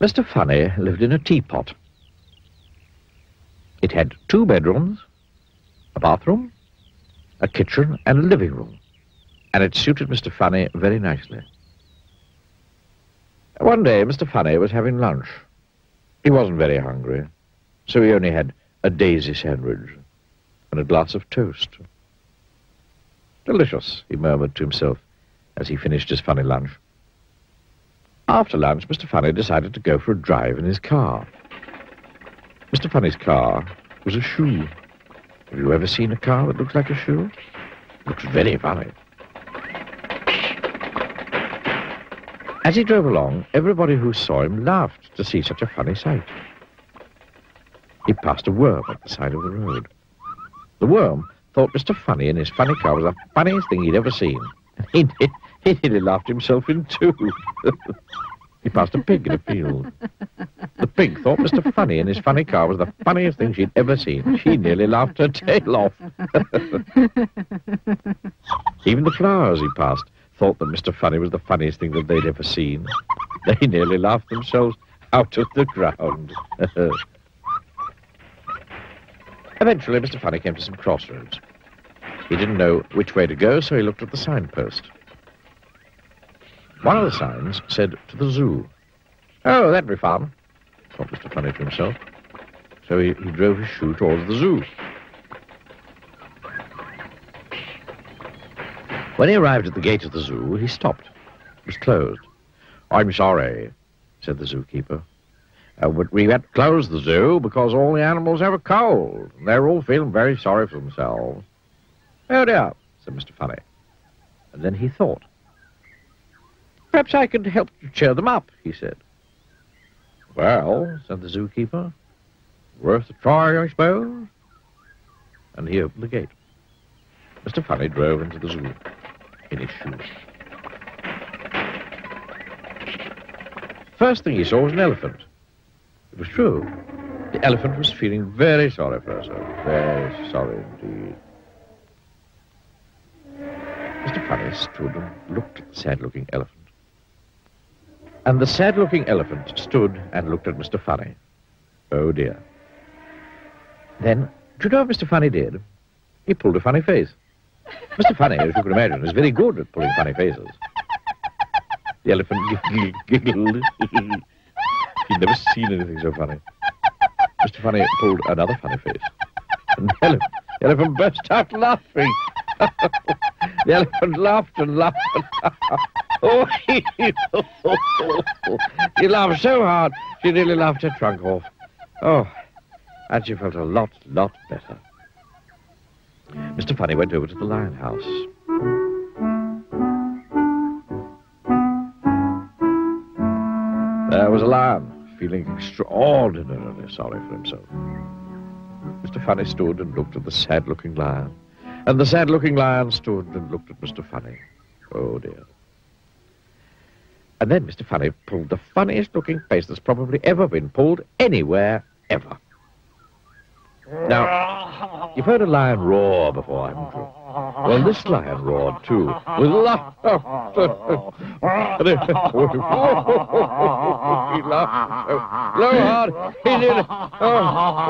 Mr. Funny lived in a teapot. It had 2 bedrooms, a bathroom, a kitchen, and a living room, and it suited Mr. Funny very nicely. One day, Mr. Funny was having lunch. He wasn't very hungry, so he only had a daisy sandwich and a glass of toast. Delicious, he murmured to himself as he finished his funny lunch. After lunch, Mr. Funny decided to go for a drive in his car. Mr. Funny's car was a shoe. Have you ever seen a car that looks like a shoe? It looks very funny. As he drove along, everybody who saw him laughed to see such a funny sight. He passed a worm at the side of the road. The worm thought Mr. Funny in his funny car was the funniest thing he'd ever seen. He nearly laughed himself in 2. He passed a pig in a field. The pig thought Mr. Funny in his funny car was the funniest thing she'd ever seen. She nearly laughed her tail off. Even the flowers he passed thought that Mr. Funny was the funniest thing that they'd ever seen. They nearly laughed themselves out of the ground. Eventually, Mr. Funny came to some crossroads. He didn't know which way to go, so he looked at the signpost. One of the signs said, "To the zoo." "Oh, that'd be fun," thought Mr. Funny to himself. So he drove his shoe towards the zoo. When he arrived at the gate of the zoo, he stopped. It was closed. "I'm sorry," said the zookeeper, "but we had to close the zoo because all the animals have a cold. And they're all feeling very sorry for themselves." "Oh, dear," said Mr. Funny. And then he thought. "Perhaps I could help to cheer them up," he said. "Well," said the zookeeper, "worth a try, I suppose." And he opened the gate. Mr. Funny drove into the zoo in his shoes. First thing he saw was an elephant. It was true. The elephant was feeling very sorry for herself. Very sorry indeed. Mr. Funny stood and looked at the sad-looking elephant. And the sad-looking elephant stood and looked at Mr. Funny. Oh, dear. Then, do you know what Mr. Funny did? He pulled a funny face. Mr. Funny, as you can imagine, is very good at pulling funny faces. The elephant giggled. He'd never seen anything so funny. Mr. Funny pulled another funny face. And the elephant burst out laughing. The elephant laughed and laughed and laughed. Oh, he laughed so hard, she nearly laughed her trunk off. Oh, and she felt a lot better. Mr. Funny went over to the lion house. There was a lion, feeling extraordinarily sorry for himself. Mr. Funny stood and looked at the sad-looking lion. And the sad-looking lion stood and looked at Mr. Funny. Oh, dear. And then Mr. Funny pulled the funniest-looking face that's probably ever been pulled anywhere, ever. Now, you've heard a lion roar before, haven't you? Well, this lion roared, too, with laughter. He laughed so hard, he did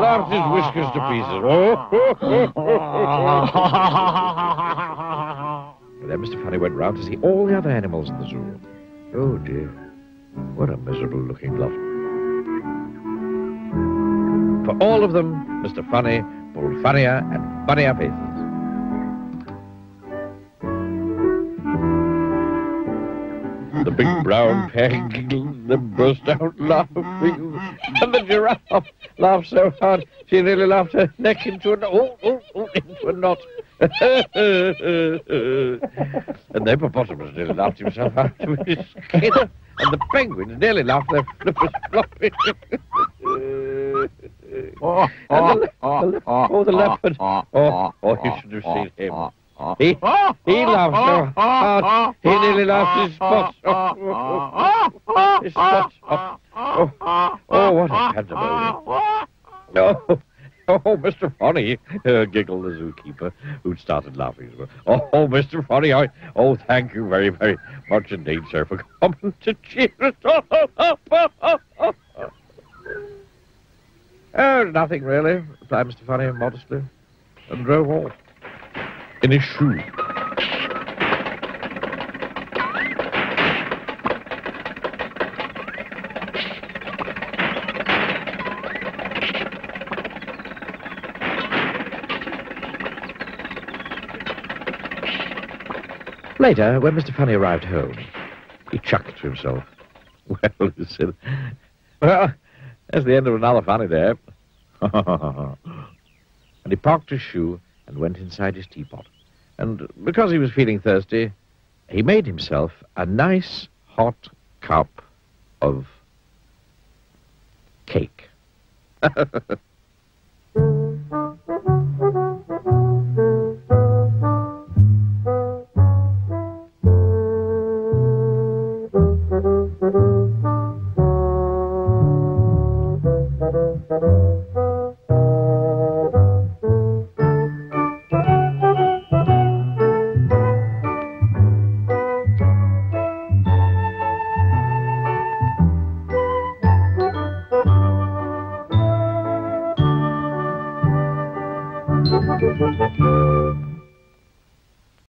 laughed his whiskers to pieces. And then Mr. Funny went round to see all the other animals in the zoo. Oh, dear, what a miserable-looking lot. For all of them, Mr. Funny pulled funnier and funnier faces. The big brown pig giggled, then burst out laughing, and the giraffe laughed so hard she nearly laughed her neck into a knot. Into a knot. And the hippopotamus nearly laughed himself out of his skin, and the penguins nearly laughed their flippers floppy. The leopard. You should have seen him. He laughed so hard, he nearly laughed his spots off. His spots off. Oh, what a pandemonium. Oh, Mr. Funny, giggled the zookeeper, who'd started laughing as well. Oh, Mr. Funny, thank you very, very much indeed, sir, for coming to cheer us all up. Oh, nothing really, replied Mr. Funny modestly, and drove off in his shoe. Later, when Mr. Funny arrived home, he chuckled to himself. Well, he said, well, that's the end of another funny day. And he parked his shoe and went inside his teapot. And because he was feeling thirsty, he made himself a nice hot cup of cake.